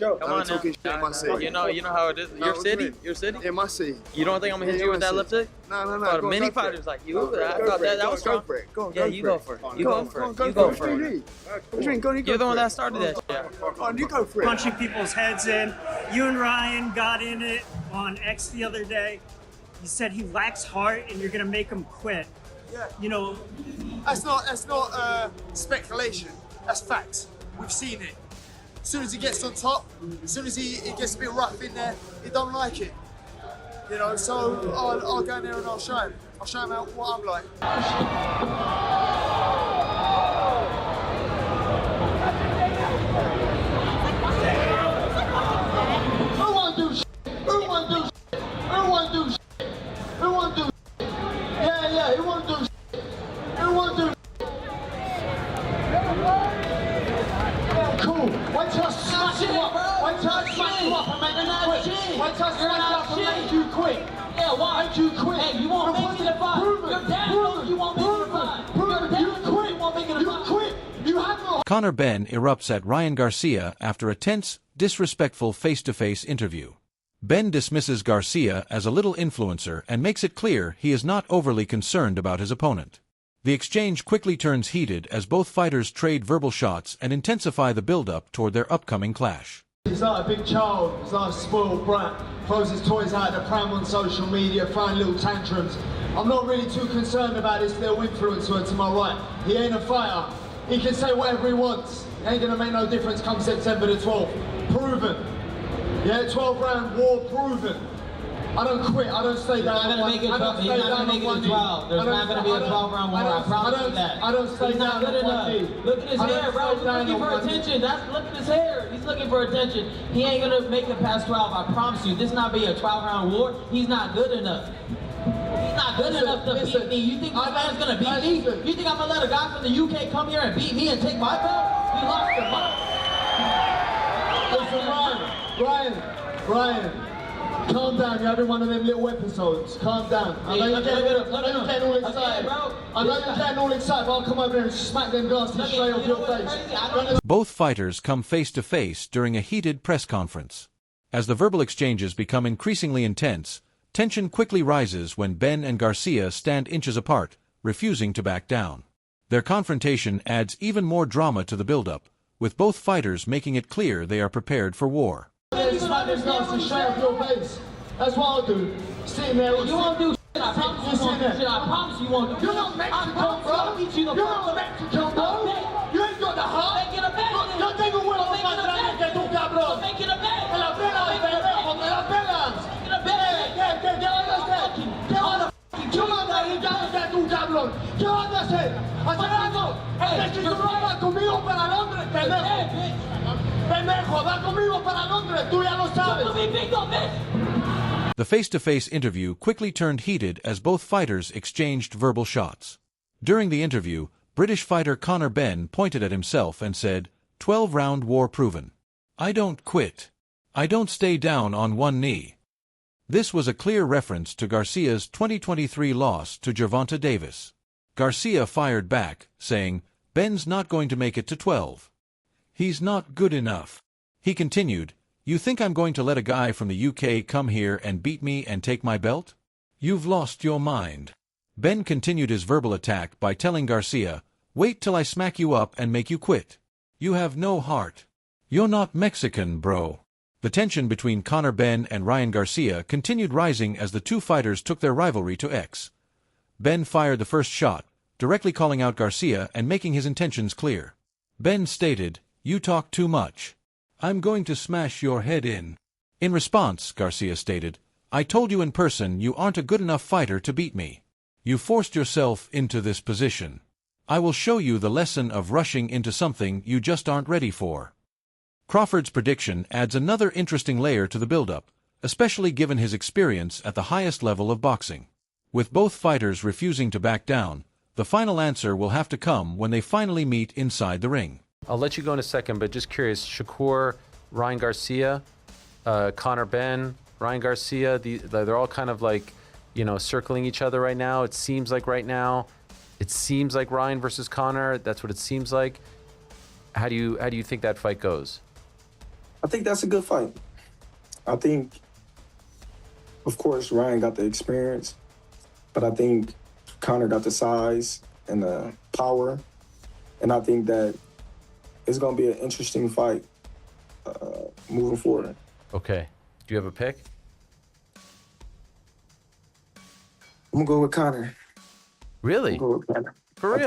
Joe, Come on now. in my city. You know how it is. No, Your what do you city? mean? Your city? In my city. You don't think I'm gonna hit you with that lip tick? No. Many fighters like you. I thought that was go strong. for it. Go on, Yeah, go you for go it. for it. Go You on, go for it. go You go for for it. What do you mean? You're the one that started that shit. Come on, you go for it. Punching people's heads in. You and Ryan got in it on X the other day. You said he lacks heart and you're gonna make him quit. Yeah. You know, That's not speculation. That's facts. We've seen it. As soon as he gets on top, as soon as he gets a bit rough in there, he don't like it. You know, so I'll go in there and I'll show him. I'll show him what I'm like. Who won't do shit? Who won't do shit? Who won't do shit? Who won't do shit? Yeah, who won't do shit? Who won't do shit? Cool. Wait till I smash you up. Wait till I smash you up and make you quit. Wait till I smash you up and make you quit. Yeah, why? Make you quit. Hey, you won't make me the fight. Your dad knows you won't make me the fight. Your dad knows you won't make me the fight. You quit. You have no. Conor Benn erupts at Ryan Garcia after a tense, disrespectful face-to-face interview. Ben dismisses Garcia as a little influencer and makes it clear he is not overly concerned about his opponent. The exchange quickly turns heated as both fighters trade verbal shots and intensify the build-up toward their upcoming clash. He's like a big child, he's like a spoiled brat, throws his toys out of the pram on social media, throwing little tantrums. I'm not really too concerned about this little influencer to my right. He ain't a fighter. He can say whatever he wants. It ain't gonna make no difference come September the 12th. Proven. Yeah, 12-round war proven. I don't quit, I don't stay down. He's not going to make it 12. There's not going to be a 12-round war. I promise you that. I don't stay He's not down good on one enough. knee. Look at his hair, bro. He's looking for attention. Look at his hair. He's looking for attention. He ain't going to make it past 12. I promise you. This not be a 12-round war. He's not good enough. He's not good enough to beat me. You think this man's going to beat me? You think I'm going to let a guy from the UK come here and beat me and take my belt? He lost your mind. Listen, Ryan. Calm down, you're having one of them little episodes. Calm down. I know you're getting all excited. I know you're getting all excited, but I'll come over here and smack them glasses straight off your face. Both fighters come face-to-face during a heated press conference. As the verbal exchanges become increasingly intense, tension quickly rises when Ben and Garcia stand inches apart, refusing to back down. Their confrontation adds even more drama to the build-up, with both fighters making it clear they are prepared for war. Smack them glasses straight off your face. That's what I'll do. Sitting there. You won't do shit. I promise you won't do shit. I promise you won't do shit. You're not Mexican, bro. You're not Mexican, bro. You ain't got the heart. Making a bet. Yo tengo huevos más grandes que tú, cabrón. Making a bet. Te la pelas, pendejo, te la pelas. Making a bet. ¿Qué vas a hacer? ¿Qué vas a hacer? ¿Qué vas a hacer tú, cabrón? ¿Qué vas a hacer? ¿Hacer algo? Es que tú no vas conmigo para Londres, pendejo. Pendejo, va conmigo para Londres, tú ya lo sabes. The face-to-face interview quickly turned heated as both fighters exchanged verbal shots. During the interview, British fighter Conor Benn pointed at himself and said, 12-round war proven. I don't quit. I don't stay down on one knee. This was a clear reference to Garcia's 2023 loss to Gervonta Davis. Garcia fired back, saying, Ben's not going to make it to 12. He's not good enough. He continued, You think I'm going to let a guy from the UK come here and beat me and take my belt? You've lost your mind. Ben continued his verbal attack by telling Garcia, Wait till I smack you up and make you quit. You have no heart. You're not Mexican, bro. The tension between Conor Benn and Ryan Garcia continued rising as the two fighters took their rivalry to X. Ben fired the first shot, directly calling out Garcia and making his intentions clear. Ben stated, You talk too much. I'm going to smash your head in. In response, Garcia stated, I told you in person you aren't a good enough fighter to beat me. You forced yourself into this position. I will show you the lesson of rushing into something you just aren't ready for. Crawford's prediction adds another interesting layer to the build-up, especially given his experience at the highest level of boxing. With both fighters refusing to back down, the final answer will have to come when they finally meet inside the ring. I'll let you go in a second, but just curious, Shakur, Ryan Garcia, Conor Benn, Ryan Garcia, they're all kind of like, circling each other right now. It seems like right now, it seems like Ryan versus Conor. That's what it seems like. How do you think that fight goes? I think that's a good fight. I think, of course, Ryan got the experience, but I think Conor got the size and the power, and I think that it's going to be an interesting fight moving forward. Okay. Do you have a pick? I'm going to go with Conor. Really? I'm going to go with Conor. For real?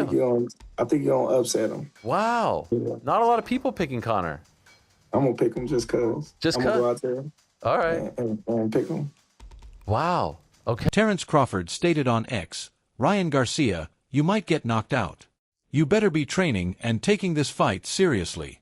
I think you're going to upset him. Wow. Yeah. Not a lot of people picking Conor. I'm going to pick him just because. Just I'm going to go out because? there All right. and pick him. Wow. Okay. Terence Crawford stated on X, Ryan Garcia, you might get knocked out. You better be training and taking this fight seriously.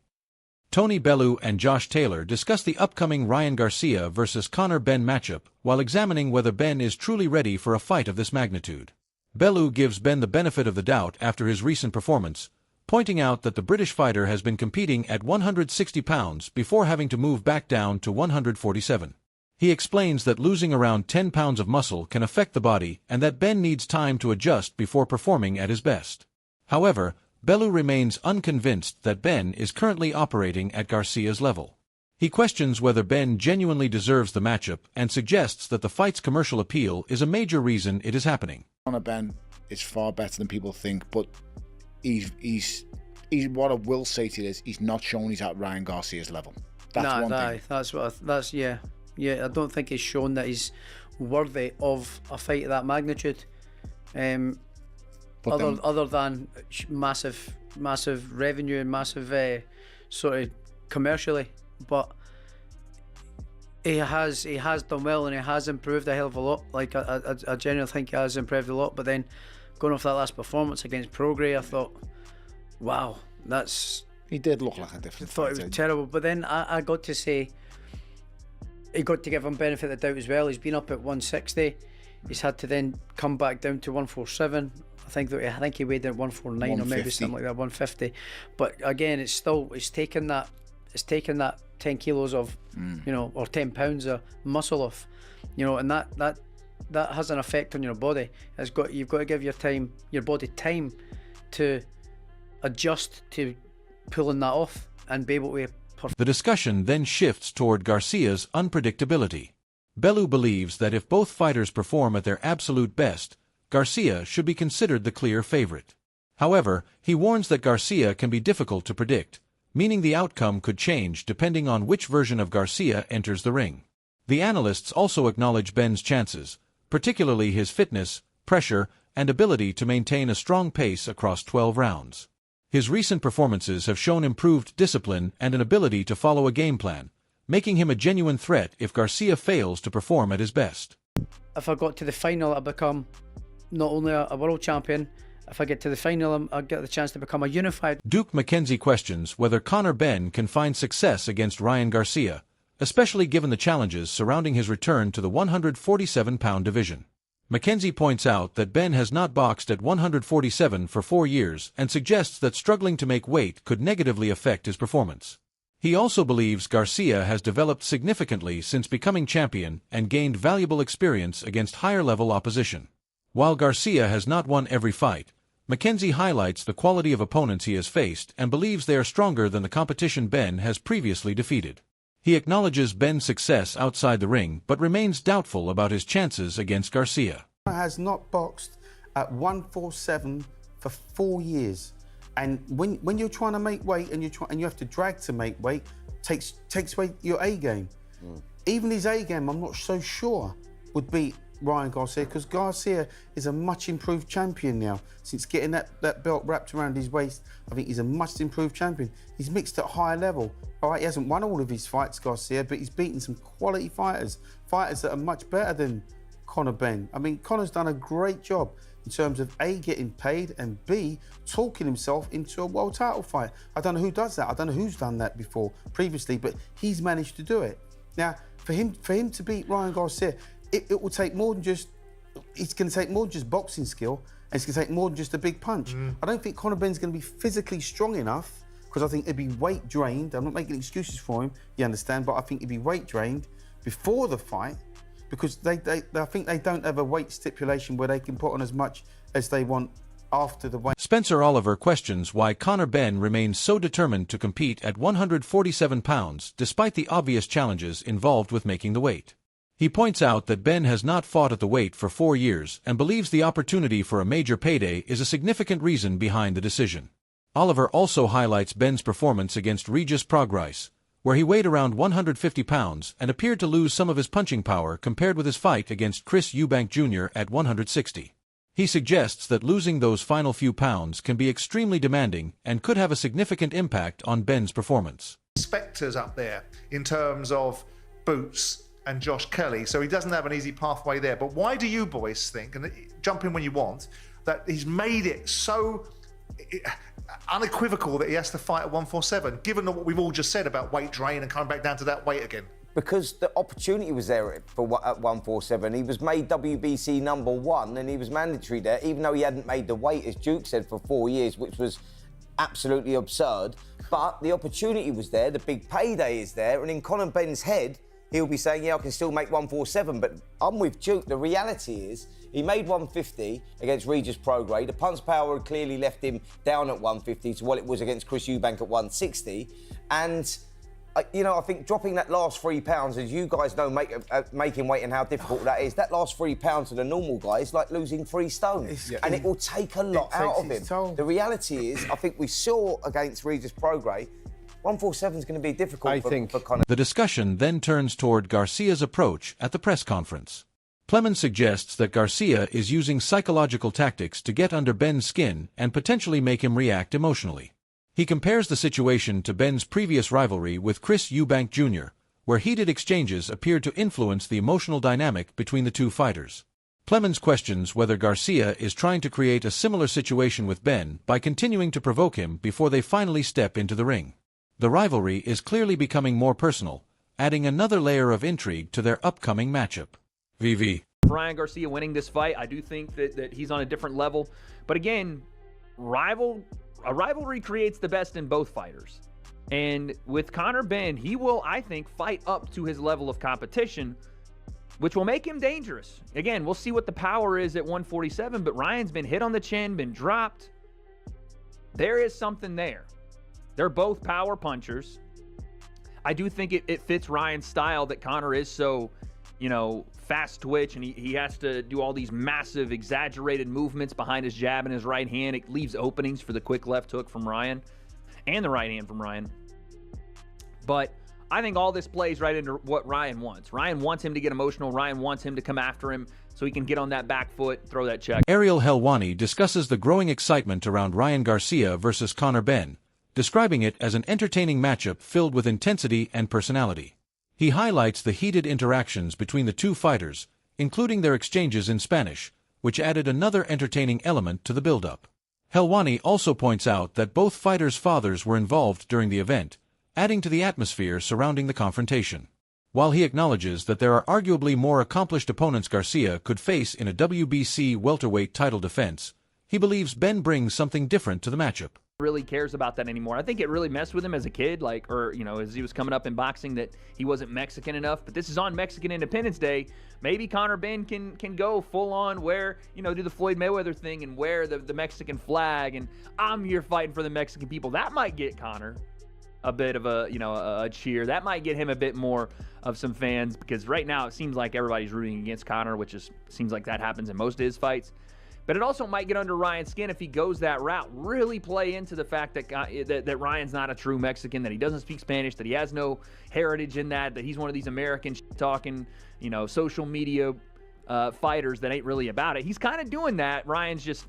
Tony Bellew and Josh Taylor discussed the upcoming Ryan Garcia versus Conor Benn matchup while examining whether Benn is truly ready for a fight of this magnitude. Bellew gives Benn the benefit of the doubt after his recent performance, pointing out that the British fighter has been competing at 160 pounds before having to move back down to 147. He explains that losing around 10 pounds of muscle can affect the body and that Benn needs time to adjust before performing at his best. However, Bellew remains unconvinced that Benn is currently operating at Garcia's level. He questions whether Benn genuinely deserves the matchup and suggests that the fight's commercial appeal is a major reason it is happening. Conor Benn is far better than people think, but he's what I will say to you is he's not shown he's at Ryan Garcia's level. That's one thing. Yeah. I don't think he's shown that he's worthy of a fight of that magnitude. Other than massive revenue and massive sort of commercially, but he has done well and he has improved a hell of a lot. Like I genuinely think he has improved a lot. But then going off that last performance against Prograis, I thought, wow, he did look like a different fighter. I thought it was terrible. But then I got to say, he got to give him benefit of the doubt as well. He's been up at 160. He's had to then come back down to 147. I think he weighed in at 149 or maybe something like that, 150. But again, it's taken that 10 kilos of, or 10 pounds of muscle off, and that has an effect on your body. You've got to give your body time to adjust to pulling that off and be able to. The discussion then shifts toward Garcia's unpredictability. Bellew believes that if both fighters perform at their absolute best, Garcia should be considered the clear favorite. However, he warns that Garcia can be difficult to predict, meaning the outcome could change depending on which version of Garcia enters the ring. The analysts also acknowledge Benn's chances, particularly his fitness, pressure, and ability to maintain a strong pace across 12 rounds. His recent performances have shown improved discipline and an ability to follow a game plan, making him a genuine threat if Garcia fails to perform at his best. If I got to the final, I'd become not only a world champion. If I get to the final, I'll get the chance to become a unified. Duke McKenzie questions whether Conor Benn can find success against Ryan Garcia, especially given the challenges surrounding his return to the 147-pound division. McKenzie points out that Benn has not boxed at 147 for 4 years and suggests that struggling to make weight could negatively affect his performance. He also believes Garcia has developed significantly since becoming champion and gained valuable experience against higher-level opposition. While Garcia has not won every fight, McKenzie highlights the quality of opponents he has faced and believes they are stronger than the competition Benn has previously defeated. He acknowledges Benn's success outside the ring but remains doubtful about his chances against Garcia. Has not boxed at 147 for 4 years, and when you're trying to make weight and you have to drag to make weight, takes away your A game. Even his A game, I'm not so sure would beat Ryan Garcia, because Garcia is a much improved champion now. Since getting that belt wrapped around his waist, I think he's a much improved champion. He's mixed at high level. All right, he hasn't won all of his fights, Garcia, but he's beaten some quality fighters that are much better than Conor Benn. I mean, Conor's done a great job in terms of A, getting paid, and B, talking himself into a world title fight. I don't know who does that. I don't know who's done that previously, but he's managed to do it. Now, for him to beat Ryan Garcia, it will take more than just. It's going to take more than just boxing skill, and it's going to take more than just a big punch. I don't think Conor Benn's going to be physically strong enough, because I think he'd be weight drained. I'm not making excuses for him, you understand, but I think he'd be weight drained before the fight, because I think they don't have a weight stipulation where they can put on as much as they want after the weight. Spencer Oliver questions why Conor Benn remains so determined to compete at 147 pounds despite the obvious challenges involved with making the weight. He points out that Benn has not fought at the weight for 4 years and believes the opportunity for a major payday is a significant reason behind the decision. Oliver also highlights Benn's performance against Regis Prograis, where he weighed around 150 pounds and appeared to lose some of his punching power compared with his fight against Chris Eubank Jr. at 160. He suggests that losing those final few pounds can be extremely demanding and could have a significant impact on Benn's performance. Spectres up there in terms of Boots and Josh Kelly, so he doesn't have an easy pathway there. But why do you boys think, and jump in when you want, that he's made it so unequivocal that he has to fight at 147, given what we've all just said about weight drain and coming back down to that weight again? Because the opportunity was there at 147. He was made WBC #1 and he was mandatory there, even though he hadn't made the weight, as Duke said, for 4 years, which was absolutely absurd. But the opportunity was there, the big payday is there, and in Conor Benn's head, he'll be saying, yeah, I can still make 147. But I'm with Duke. The reality is he made 150 against Regis Prograis. The punch power had clearly left him down at 150 to what it was against Chris Eubank at 160. And I think dropping that last 3 pounds, as you guys know, making weight and how difficult that is, that last 3 pounds to the normal guy is like losing 3 stone. And it will take a lot out of him. The reality is, I think we saw against Regis Prograis, 147 is going to be difficult for Conor. The discussion then turns toward Garcia's approach at the press conference. Plemons suggests that Garcia is using psychological tactics to get under Benn's skin and potentially make him react emotionally. He compares the situation to Benn's previous rivalry with Chris Eubank Jr., where heated exchanges appeared to influence the emotional dynamic between the two fighters. Plemons questions whether Garcia is trying to create a similar situation with Benn by continuing to provoke him before they finally step into the ring. The rivalry is clearly becoming more personal, adding another layer of intrigue to their upcoming matchup. VV. Ryan Garcia winning this fight, I do think that he's on a different level. But again, a rivalry creates the best in both fighters. And with Conor Benn, he will, I think, fight up to his level of competition, which will make him dangerous. Again, we'll see what the power is at 147, but Ryan's been hit on the chin, been dropped. There is something there. They're both power punchers. I do think it fits Ryan's style that Conor is so, fast twitch, and he has to do all these massive, exaggerated movements behind his jab and his right hand. It leaves openings for the quick left hook from Ryan and the right hand from Ryan. But I think all this plays right into what Ryan wants. Ryan wants him to get emotional. Ryan wants him to come after him so he can get on that back foot, throw that check. Ariel Helwani discusses the growing excitement around Ryan Garcia versus Conor Benn, describing it as an entertaining matchup filled with intensity and personality. He highlights the heated interactions between the two fighters, including their exchanges in Spanish, which added another entertaining element to the build-up. Helwani also points out that both fighters' fathers were involved during the event, adding to the atmosphere surrounding the confrontation. While he acknowledges that there are arguably more accomplished opponents Garcia could face in a WBC welterweight title defense, he believes Benn brings something different to the matchup. Really cares about that anymore. I think it really messed with him as a kid, as he was coming up in boxing, that he wasn't Mexican enough. But this is on Mexican Independence Day. Maybe Conor Benn can go full on, do the Floyd Mayweather thing and wear the Mexican flag, and I'm here fighting for the Mexican people. That might get Conor a bit of a cheer. That might get him a bit more of some fans, because right now it seems like everybody's rooting against Conor, which seems like that happens in most of his fights. But it also might get under Ryan's skin if he goes that route. Really play into the fact that Ryan's not a true Mexican, that he doesn't speak Spanish, that he has no heritage in that he's one of these American talking, social media fighters that ain't really about it. He's kind of doing that.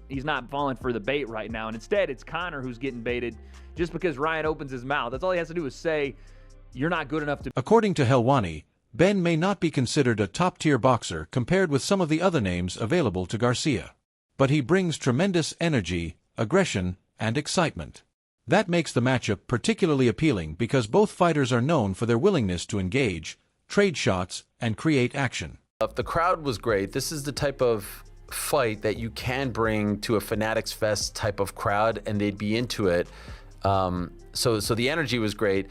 He's not falling for the bait right now. And instead, it's Conor who's getting baited just because Ryan opens his mouth. That's all he has to do is say, you're not good enough to... According to Helwani, Benn may not be considered a top-tier boxer compared with some of the other names available to Garcia. But he brings tremendous energy, aggression, and excitement. That makes the matchup particularly appealing because both fighters are known for their willingness to engage, trade shots, and create action. The crowd was great. This is the type of fight that you can bring to a Fanatics Fest type of crowd, and they'd be into it. So the energy was great.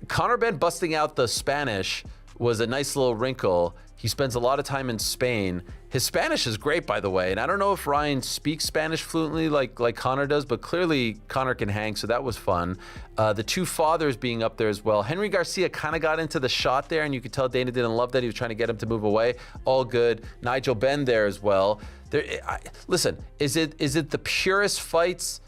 Conor Benn busting out the Spanish was a nice little wrinkle. He spends a lot of time in Spain. His Spanish is great, by the way, and I don't know if Ryan speaks Spanish fluently like Conor does, but clearly Conor can hang, so that was fun. The two fathers being up there as well. Henry Garcia kind of got into the shot there, and you could tell Dana didn't love that. He was trying to get him to move away. All good. Nigel Benn there as well. Listen, is it the purest fights,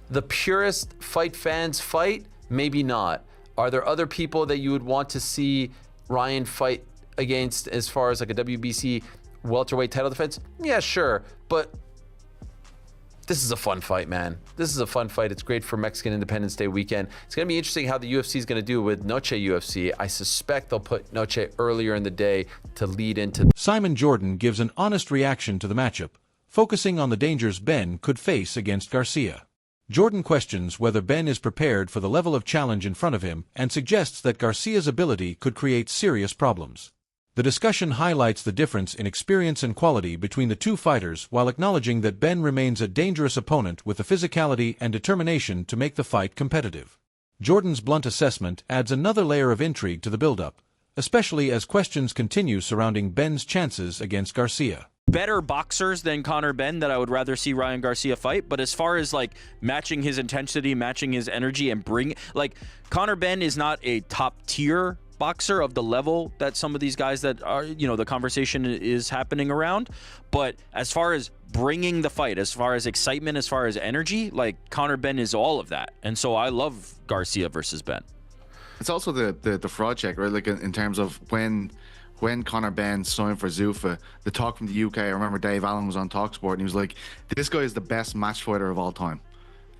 the purest fight fans fight? Maybe not. Are there other people that you would want to see Ryan fight against as far as like a WBC welterweight title defense? Yeah, sure. But this is a fun fight, man. This is a fun fight. It's great for Mexican Independence Day weekend. It's going to be interesting how the UFC is going to do with Noche UFC. I suspect they'll put Noche earlier in the day to lead into. Simon Jordan gives an honest reaction to the matchup, focusing on the dangers Benn could face against Garcia. Jordan questions whether Benn is prepared for the level of challenge in front of him and suggests that Garcia's ability could create serious problems. The discussion highlights the difference in experience and quality between the two fighters while acknowledging that Benn remains a dangerous opponent with the physicality and determination to make the fight competitive. Jordan's blunt assessment adds another layer of intrigue to the build-up, especially as questions continue surrounding Benn's chances against Garcia. Better boxers than Conor Benn that I would rather see Ryan Garcia fight, but as far as like matching his intensity, matching his energy, and Conor Benn is not a top tier boxer of the level that some of these guys that are, the conversation is happening around, but as far as bringing the fight, as far as excitement, as far as energy, like Conor Benn is all of that, and so I love Garcia versus Benn. It's also the fraud check, right? Like in terms of when Conor Benn signed for Zuffa, the talk from the UK, I remember Dave Allen was on TalkSport and he was like, this guy is the best match fighter of all time.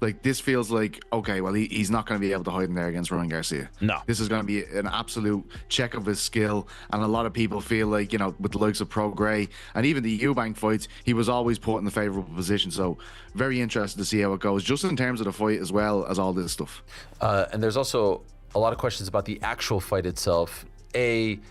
Like, this feels like, okay, well, he's not going to be able to hide in there against Ryan Garcia. No. This is going to be an absolute check of his skill. And a lot of people feel like, with the likes of Pro Gray and even the Eubank fights, he was always put in the favourable position. So very interested to see how it goes, just in terms of the fight as well as all this stuff. And there's also a lot of questions about the actual fight itself. Conor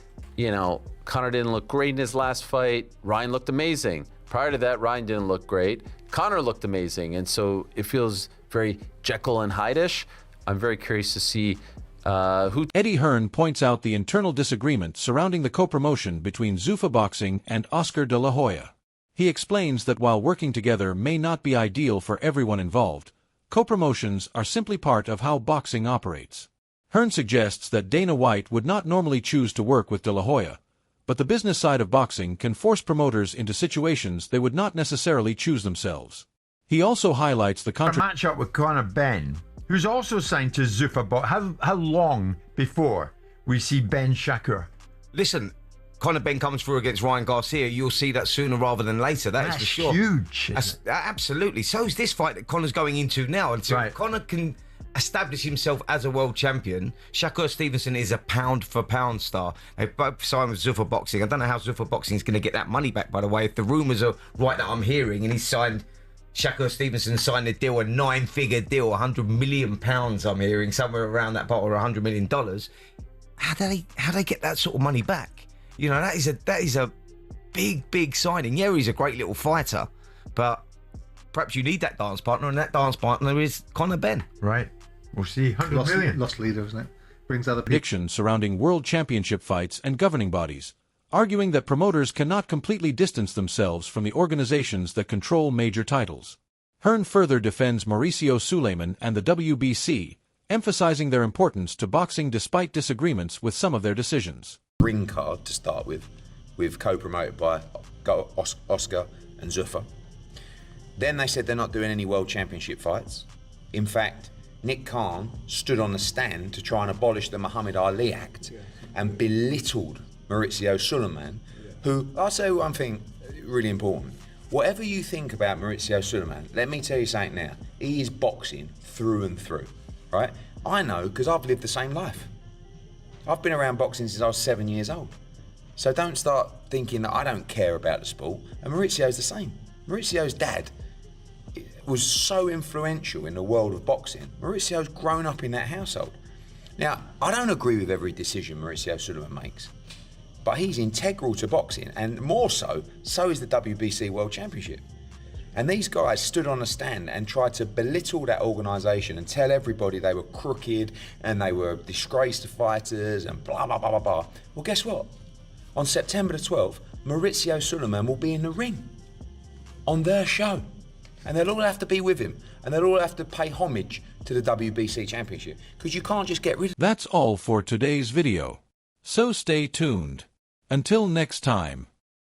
didn't look great in his last fight. Ryan looked amazing. Prior to that, Ryan didn't look great. Conor looked amazing. And so it feels very Jekyll and Hyde-ish. I'm very curious to see who... Eddie Hearn points out the internal disagreement surrounding the co-promotion between Zuffa Boxing and Oscar de la Hoya. He explains that while working together may not be ideal for everyone involved, co-promotions are simply part of how boxing operates. Hearn suggests that Dana White would not normally choose to work with De La Hoya, but the business side of boxing can force promoters into situations they would not necessarily choose themselves. He also highlights the matchup with Conor Benn, who's also signed to Zuffa. How long before we see Ben Shakur? Listen, Conor Benn comes through against Ryan Garcia, you'll see that sooner rather than later. That's for sure. Huge. Absolutely. So is this fight that Conor's going into now. And so right. Conor can establish himself as a world champion. Shakur Stevenson is a pound-for-pound star. They both signed with Zuffa Boxing. I don't know how Zuffa Boxing is going to get that money back, by the way. If the rumours are right that I'm hearing, and Shakur Stevenson signed a deal, a 9-figure deal, £100 million, I'm hearing, somewhere around that part, or $100 million. How do they get that sort of money back? That is a big signing. Yeah, he's a great little fighter, but perhaps you need that dance partner, and that dance partner is Conor Benn. Right. We'll see. 100 million. Lost leader, isn't it? Brings other people. Predictions surrounding world championship fights and governing bodies, arguing that promoters cannot completely distance themselves from the organizations that control major titles. Hearn further defends Mauricio Suleiman and the WBC, emphasizing their importance to boxing despite disagreements with some of their decisions. Ring card to start with co-promoted by Oscar and Zuffa. Then they said they're not doing any world championship fights. In fact, Nick Khan stood on the stand to try and abolish the Muhammad Ali Act and belittled Mauricio Suleiman, who, I'll say one thing really important. Whatever you think about Mauricio Suleiman, let me tell you something now. He is boxing through and through, right? I know because I've lived the same life. I've been around boxing since I was 7 years old. So don't start thinking that I don't care about the sport. And Mauricio's the same. Mauricio's dad was so influential in the world of boxing. Mauricio's grown up in that household. Now, I don't agree with every decision Mauricio Suleiman makes, but he's integral to boxing, and more so is the WBC World Championship. And these guys stood on a stand and tried to belittle that organisation and tell everybody they were crooked and they were disgrace to fighters and blah, blah, blah, blah, blah. Well, guess what? On September the 12th, Maurizio Sulaiman will be in the ring on their show. And they'll all have to be with him. And they'll all have to pay homage to the WBC Championship. Because you can't just get rid of... That's all for today's video. So stay tuned. Until next time.